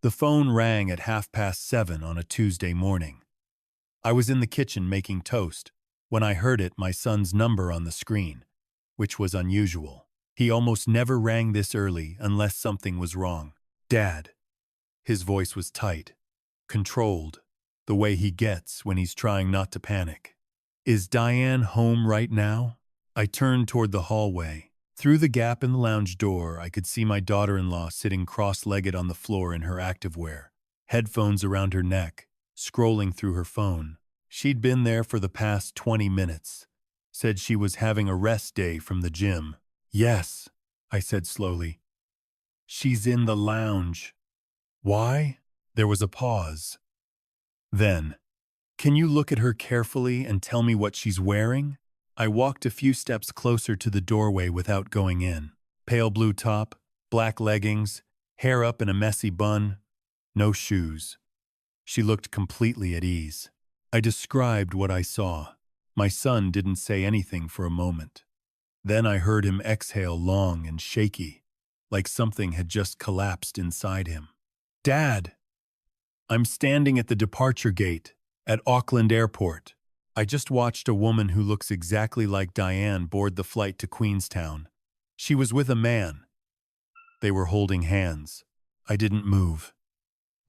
The phone rang at 7:30 on a Tuesday morning. I was in the kitchen making toast. When I heard it, my son's number on the screen, which was unusual. He almost never rang this early unless something was wrong. Dad. His voice was tight, controlled, the way he gets when he's trying not to panic. Is Diane home right now? I turned toward the hallway. Through the gap in the lounge door, I could see my daughter-in-law sitting cross-legged on the floor in her activewear, headphones around her neck, scrolling through her phone. She'd been there for the past 20 minutes. Said she was having a rest day from the gym. Yes, I said slowly. She's in the lounge. Why? There was a pause. Then, can you look at her carefully and tell me what she's wearing? I walked a few steps closer to the doorway without going in. Pale blue top, black leggings, hair up in a messy bun, no shoes. She looked completely at ease. I described what I saw. My son didn't say anything for a moment. Then I heard him exhale long and shaky, like something had just collapsed inside him. Dad! I'm standing at the departure gate at Auckland Airport. I just watched a woman who looks exactly like Diane board the flight to Queenstown. She was with a man. They were holding hands. I didn't move.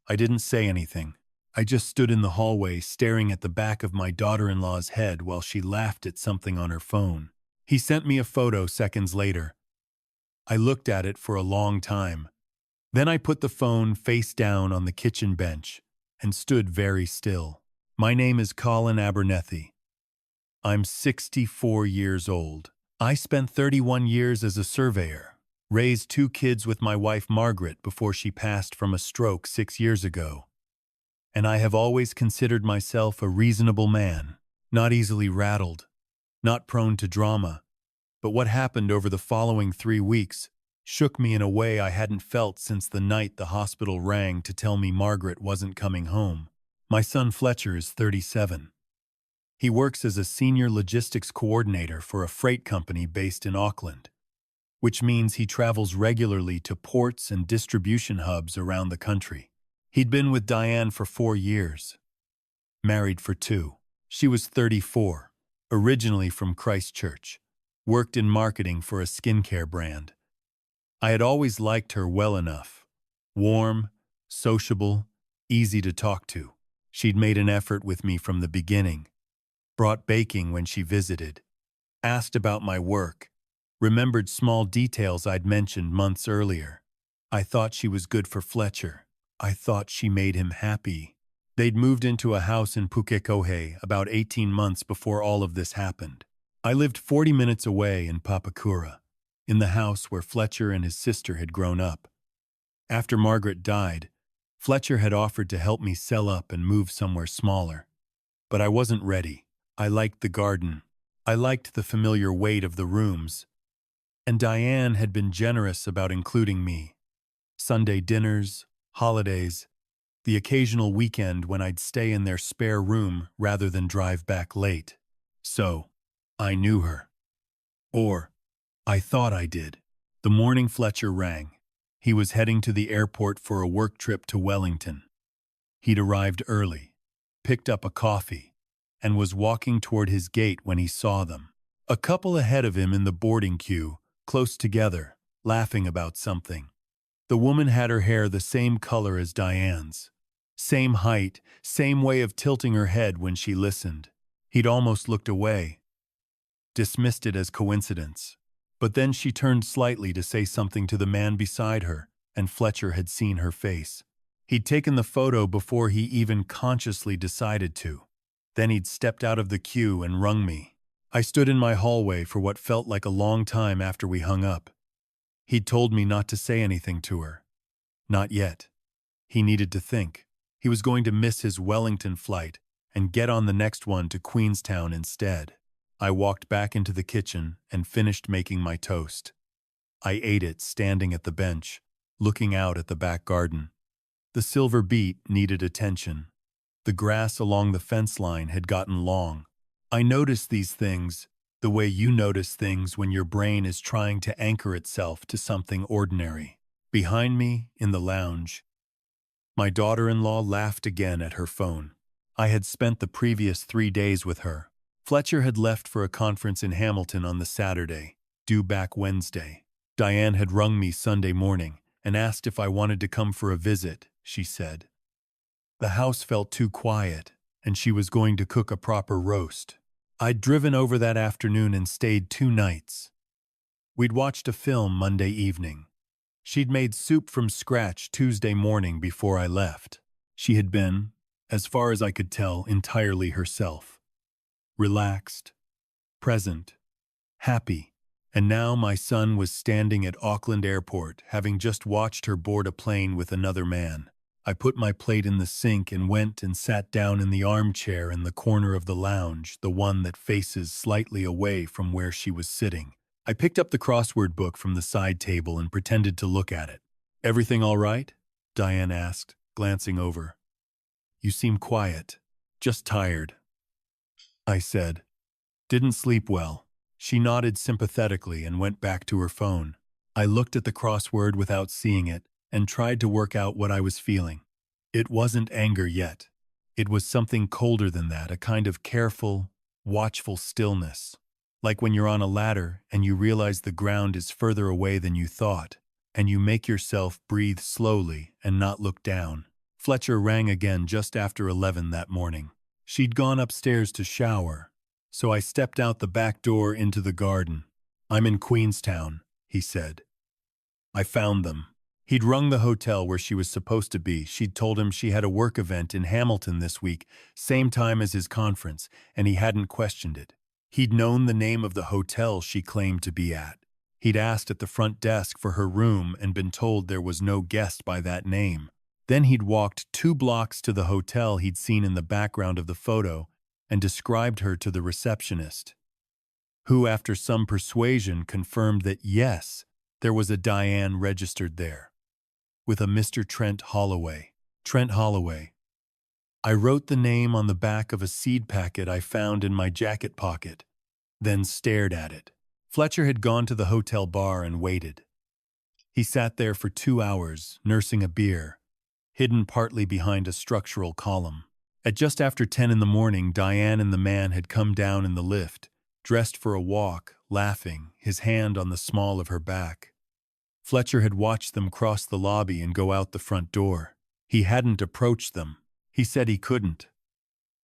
I didn't say anything. I just stood in the hallway staring at the back of my daughter-in-law's head while she laughed at something on her phone. He sent me a photo seconds later. I looked at it for a long time. Then I put the phone face down on the kitchen bench and stood very still. My name is Colin Abernethy. I'm 64 years old. I spent 31 years as a surveyor, raised 2 kids with my wife Margaret before she passed from a stroke 6 years ago. And I have always considered myself a reasonable man, not easily rattled, not prone to drama. But what happened over the following 3 weeks shook me in a way I hadn't felt since the night the hospital rang to tell me Margaret wasn't coming home. My son Fletcher is 37. He works as a senior logistics coordinator for a freight company based in Auckland, which means he travels regularly to ports and distribution hubs around the country. He'd been with Diane for 4 years, married for 2. She was 34, originally from Christchurch, worked in marketing for a skincare brand. I had always liked her well enough, warm, sociable, easy to talk to. She'd made an effort with me from the beginning, brought baking when she visited, asked about my work, remembered small details I'd mentioned months earlier. I thought she was good for Fletcher. I thought she made him happy. They'd moved into a house in Pukekohe about 18 months before all of this happened. I lived 40 minutes away in Pukekohe, in the house where Fletcher and his sister had grown up. After Margaret died, Fletcher had offered to help me sell up and move somewhere smaller. But I wasn't ready. I liked the garden. I liked the familiar weight of the rooms. And Diane had been generous about including me. Sunday dinners, holidays, the occasional weekend when I'd stay in their spare room rather than drive back late. So, I knew her. Or, I thought I did. The morning Fletcher rang. He was heading to the airport for a work trip to Wellington. He'd arrived early, picked up a coffee, and was walking toward his gate when he saw them. A couple ahead of him in the boarding queue, close together, laughing about something. The woman had her hair the same color as Diane's. Same height, same way of tilting her head when she listened. He'd almost looked away, dismissed it as coincidence. But then she turned slightly to say something to the man beside her, and Fletcher had seen her face. He'd taken the photo before he even consciously decided to. Then he'd stepped out of the queue and rung me. I stood in my hallway for what felt like a long time after we hung up. He'd told me not to say anything to her. Not yet. He needed to think. He was going to miss his Wellington flight and get on the next one to Queenstown instead. I walked back into the kitchen and finished making my toast. I ate it standing at the bench, looking out at the back garden. The silver beet needed attention. The grass along the fence line had gotten long. I noticed these things the way you notice things when your brain is trying to anchor itself to something ordinary. Behind me, in the lounge, My daughter-in-law laughed again at her phone. I had spent the previous 3 days with her. Fletcher had left for a conference in Hamilton on the Saturday, due back Wednesday. Diane had rung me Sunday morning and asked if I wanted to come for a visit, she said. The house felt too quiet, and she was going to cook a proper roast. I'd driven over that afternoon and stayed 2 nights. We'd watched a film Monday evening. She'd made soup from scratch Tuesday morning before I left. She had been, as far as I could tell, entirely herself. Relaxed, present, happy. And now my son was standing at Auckland Airport, having just watched her board a plane with another man. I put my plate in the sink and went and sat down in the armchair in the corner of the lounge, the one that faces slightly away from where she was sitting. I picked up the crossword book from the side table and pretended to look at it. "Everything all right?" Diane asked, glancing over. "You seem quiet. Just tired," I said. "Didn't sleep well." She nodded sympathetically and went back to her phone. I looked at the crossword without seeing it and tried to work out what I was feeling. It wasn't anger yet. It was something colder than that, a kind of careful, watchful stillness. Like when you're on a ladder and you realize the ground is further away than you thought, and you make yourself breathe slowly and not look down. Fletcher rang again just after 11 that morning. She'd gone upstairs to shower, so I stepped out the back door into the garden. "I'm in Queenstown," he said. I found them. He'd rung the hotel where she was supposed to be. She'd told him she had a work event in Hamilton this week, same time as his conference, and he hadn't questioned it. He'd known the name of the hotel she claimed to be at. He'd asked at the front desk for her room and been told there was no guest by that name. Then he'd walked 2 blocks to the hotel he'd seen in the background of the photo and described her to the receptionist, who, after some persuasion, confirmed that yes, there was a Diane registered there, with a Mr. Trent Holloway. Trent Holloway. I wrote the name on the back of a seed packet I found in my jacket pocket, then stared at it. Fletcher had gone to the hotel bar and waited. He sat there for 2 hours, nursing a beer, hidden partly behind a structural column. At just after 10 in the morning, Diane and the man had come down in the lift, dressed for a walk, laughing, his hand on the small of her back. Fletcher had watched them cross the lobby and go out the front door. He hadn't approached them. He said he couldn't.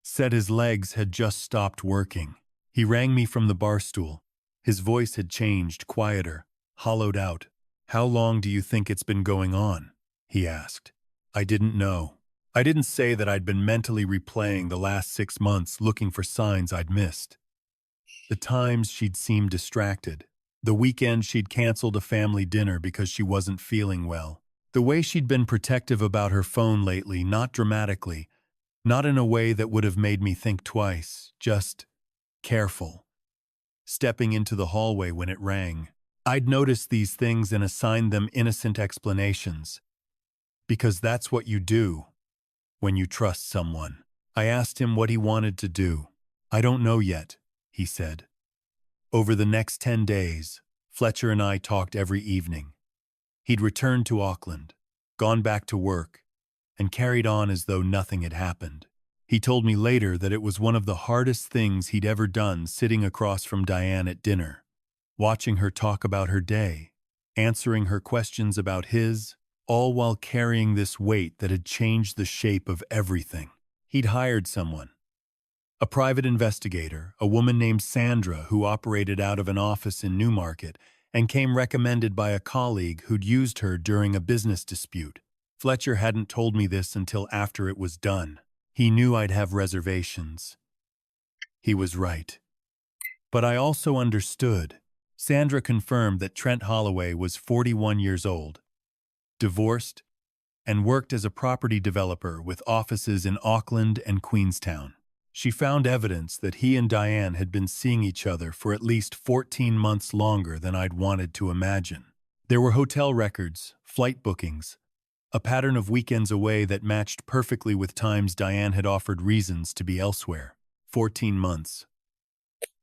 Said his legs had just stopped working. He rang me from the bar stool. His voice had changed, quieter, hollowed out. "How long do you think it's been going on?" he asked. I didn't know. I didn't say that I'd been mentally replaying the last 6 months looking for signs I'd missed. The times she'd seemed distracted. The weekend she'd canceled a family dinner because she wasn't feeling well. The way she'd been protective about her phone lately, not dramatically, not in a way that would have made me think twice, just careful. Stepping into the hallway when it rang. I'd noticed these things and assigned them innocent explanations. Because that's what you do when you trust someone. I asked him what he wanted to do. "I don't know yet," he said. Over the next 10 days, Fletcher and I talked every evening. He'd returned to Auckland, gone back to work, and carried on as though nothing had happened. He told me later that it was one of the hardest things he'd ever done sitting across from Diane at dinner, watching her talk about her day, answering her questions about his, all while carrying this weight that had changed the shape of everything. He'd hired someone, a private investigator, a woman named Sandra who operated out of an office in Newmarket and came recommended by a colleague who'd used her during a business dispute. Fletcher hadn't told me this until after it was done. He knew I'd have reservations. He was right. But I also understood. Sandra confirmed that Trent Holloway was 41 years old, divorced, and worked as a property developer with offices in Auckland and Queenstown. She found evidence that he and Diane had been seeing each other for at least 14 months longer than I'd wanted to imagine. There were hotel records, flight bookings, a pattern of weekends away that matched perfectly with times Diane had offered reasons to be elsewhere. 14 months.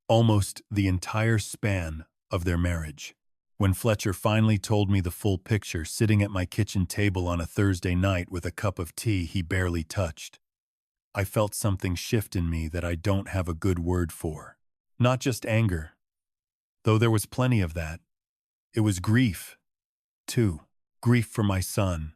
Almost the entire span of their marriage. When Fletcher finally told me the full picture, sitting at my kitchen table on a Thursday night with a cup of tea he barely touched, I felt something shift in me that I don't have a good word for. Not just anger, though there was plenty of that. It was grief, too. Grief for my son.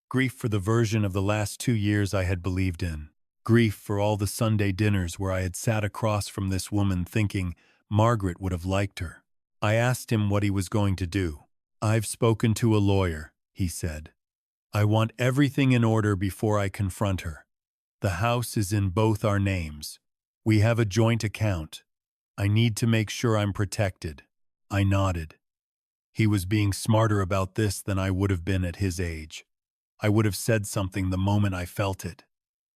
Grief for the version of the last 2 years I had believed in. Grief for all the Sunday dinners where I had sat across from this woman thinking Margaret would have liked her. I asked him what he was going to do. "I've spoken to a lawyer," he said. "I want everything in order before I confront her. The house is in both our names. We have a joint account. I need to make sure I'm protected." I nodded. He was being smarter about this than I would have been at his age. I would have said something the moment I felt it.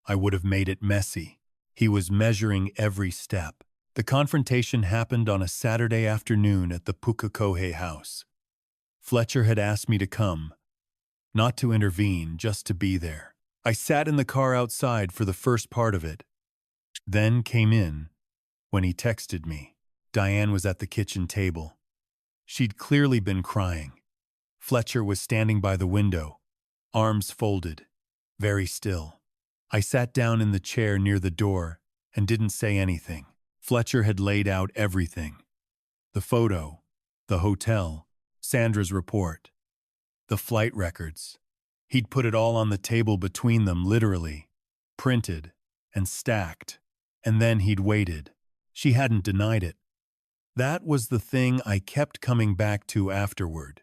I would have made it messy. He was measuring every step. The confrontation happened on a Saturday afternoon at the Pukekohe house. Fletcher had asked me to come, not to intervene, just to be there. I sat in the car outside for the first part of it, then came in when he texted me. Diane was at the kitchen table. She'd clearly been crying. Fletcher was standing by the window, arms folded, very still. I sat down in the chair near the door and didn't say anything. Fletcher had laid out everything. The photo, the hotel, Sandra's report, the flight records. He'd put it all on the table between them, literally, printed and stacked. And then he'd waited. She hadn't denied it. That was the thing I kept coming back to afterward.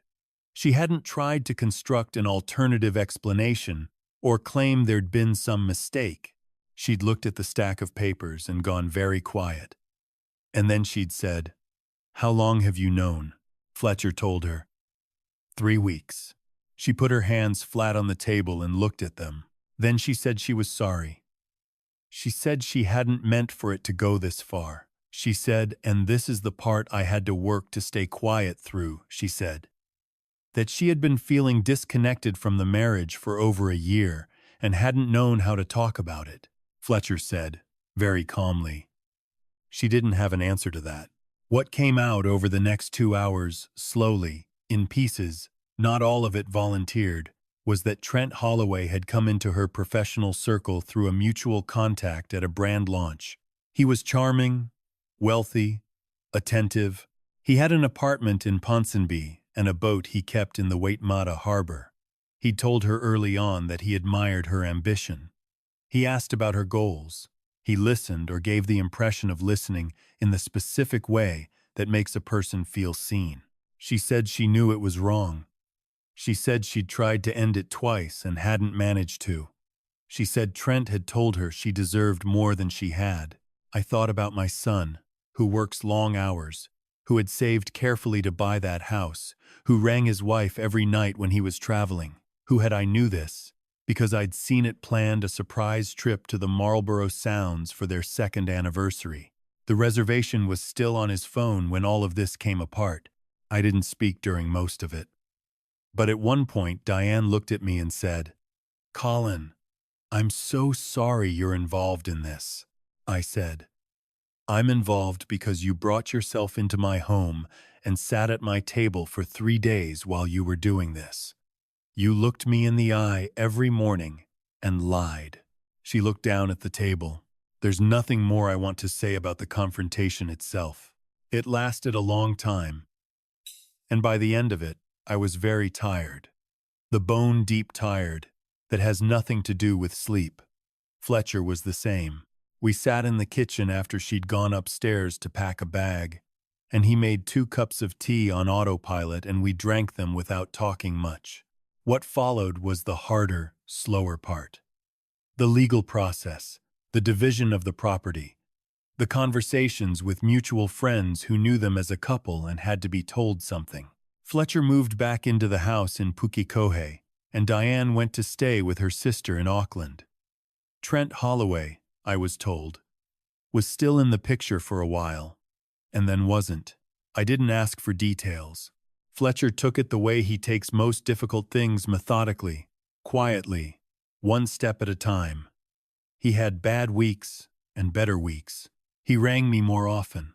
She hadn't tried to construct an alternative explanation or claim there'd been some mistake. She'd looked at the stack of papers and gone very quiet. And then she'd said, "How long have you known?" Fletcher told her. 3 weeks. She put her hands flat on the table and looked at them. Then she said she was sorry. She said she hadn't meant for it to go this far. She said, and this is the part I had to work to stay quiet through, she said, that she had been feeling disconnected from the marriage for over a year and hadn't known how to talk about it. Fletcher said, very calmly. She didn't have an answer to that. What came out over the next 2 hours, slowly, in pieces, not all of it volunteered, was that Trent Holloway had come into her professional circle through a mutual contact at a brand launch. He was charming, wealthy, attentive. He had an apartment in Ponsonby and a boat he kept in the Waitemata harbor. He'd told her early on that he admired her ambition. He asked about her goals. He listened, or gave the impression of listening, in the specific way that makes a person feel seen. She said she knew it was wrong. She said she'd tried to end it twice and hadn't managed to. She said Trent had told her she deserved more than she had. I thought about my son, who works long hours, who had saved carefully to buy that house, who rang his wife every night when he was traveling, who, had I knew this, because I'd seen it, planned a surprise trip to the Marlborough Sounds for their 2nd anniversary. The reservation was still on his phone when all of this came apart. I didn't speak during most of it. But at one point, Diane looked at me and said, "Colin, I'm so sorry you're involved in this." I said, "I'm involved because you brought yourself into my home and sat at my table for 3 days while you were doing this. You looked me in the eye every morning and lied." She looked down at the table. There's nothing more I want to say about the confrontation itself. It lasted a long time, and by the end of it, I was very tired. The bone-deep tired that has nothing to do with sleep. Fletcher was the same. We sat in the kitchen after she'd gone upstairs to pack a bag, and he made 2 cups of tea on autopilot, and we drank them without talking much. What followed was the harder, slower part. The legal process, the division of the property, the conversations with mutual friends who knew them as a couple and had to be told something. Fletcher moved back into the house in Pukekohe, and Diane went to stay with her sister in Auckland. Trent Holloway, I was told, was still in the picture for a while, and then wasn't. I didn't ask for details. Fletcher took it the way he takes most difficult things, methodically, quietly, one step at a time. He had bad weeks and better weeks. He rang me more often,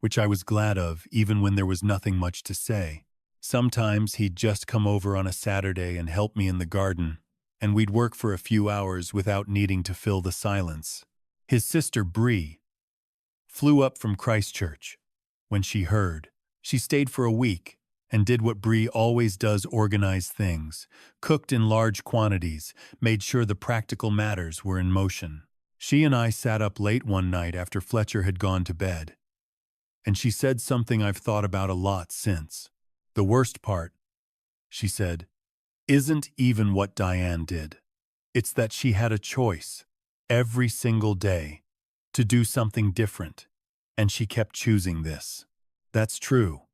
which I was glad of even when there was nothing much to say. Sometimes he'd just come over on a Saturday and help me in the garden, and we'd work for a few hours without needing to fill the silence. His sister, Bree, flew up from Christchurch. When she heard, she stayed for a week and did what Bree always does: organize things, cooked in large quantities, made sure the practical matters were in motion. She and I sat up late one night after Fletcher had gone to bed, and she said something I've thought about a lot since. The worst part, she said, isn't even what Diane did. It's that she had a choice every single day to do something different, and she kept choosing this. That's true,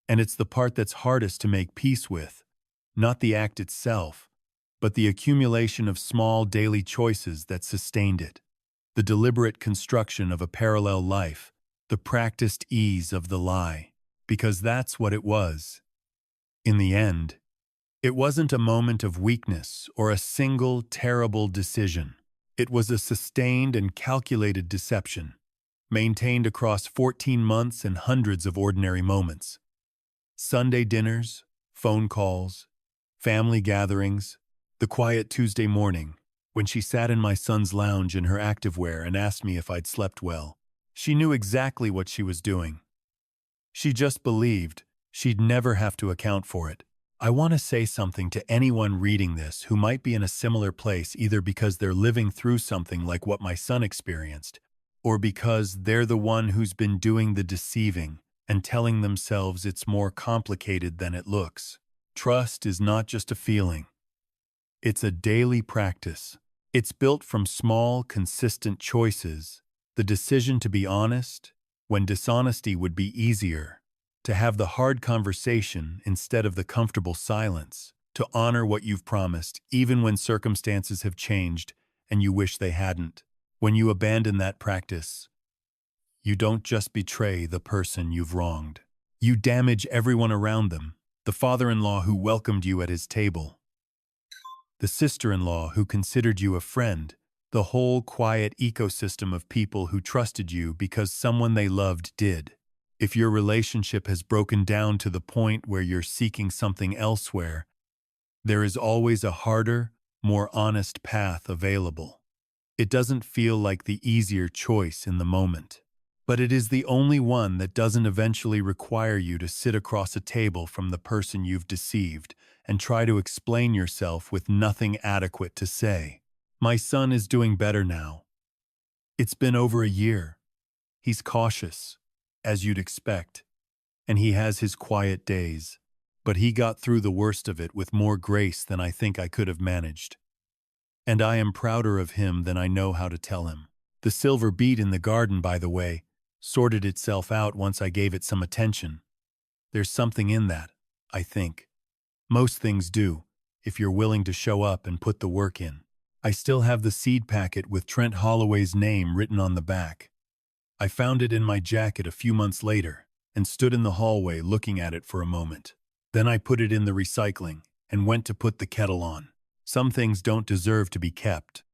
and it's the part that's hardest to make peace with, not the act itself, but the accumulation of small daily choices that sustained it, the deliberate construction of a parallel life, the practiced ease of the lie, because that's what it was. In the end, it wasn't a moment of weakness or a single terrible decision. It was a sustained and calculated deception, maintained across 14 months and hundreds of ordinary moments. Sunday dinners, phone calls, family gatherings, the quiet Tuesday morning, when she sat in my son's lounge in her activewear and asked me if I'd slept well. She knew exactly what she was doing. She just believed she'd never have to account for it. I want to say something to anyone reading this who might be in a similar place, either because they're living through something like what my son experienced, or because they're the one who's been doing the deceiving and telling themselves it's more complicated than it looks. Trust is not just a feeling. It's a daily practice. It's built from small, consistent choices, the decision to be honest when dishonesty would be easier, to have the hard conversation instead of the comfortable silence, to honor what you've promised even when circumstances have changed and you wish they hadn't. When you abandon that practice, you don't just betray the person you've wronged. You damage everyone around them: the father-in-law who welcomed you at his table, the sister-in-law who considered you a friend, the whole quiet ecosystem of people who trusted you because someone they loved did. If your relationship has broken down to the point where you're seeking something elsewhere, there is always a harder, more honest path available. It doesn't feel like the easier choice in the moment, but it is the only one that doesn't eventually require you to sit across a table from the person you've deceived and try to explain yourself with nothing adequate to say. My son is doing better now. It's been over a year. He's cautious, as you'd expect, and he has his quiet days, but he got through the worst of it with more grace than I think I could have managed. And I am prouder of him than I know how to tell him. The silver beet in the garden, by the way, sorted itself out once I gave it some attention. There's something in that, I think. Most things do, if you're willing to show up and put the work in. I still have the seed packet with Trent Holloway's name written on the back. I found it in my jacket a few months later and stood in the hallway looking at it for a moment. Then I put it in the recycling and went to put the kettle on. Some things don't deserve to be kept.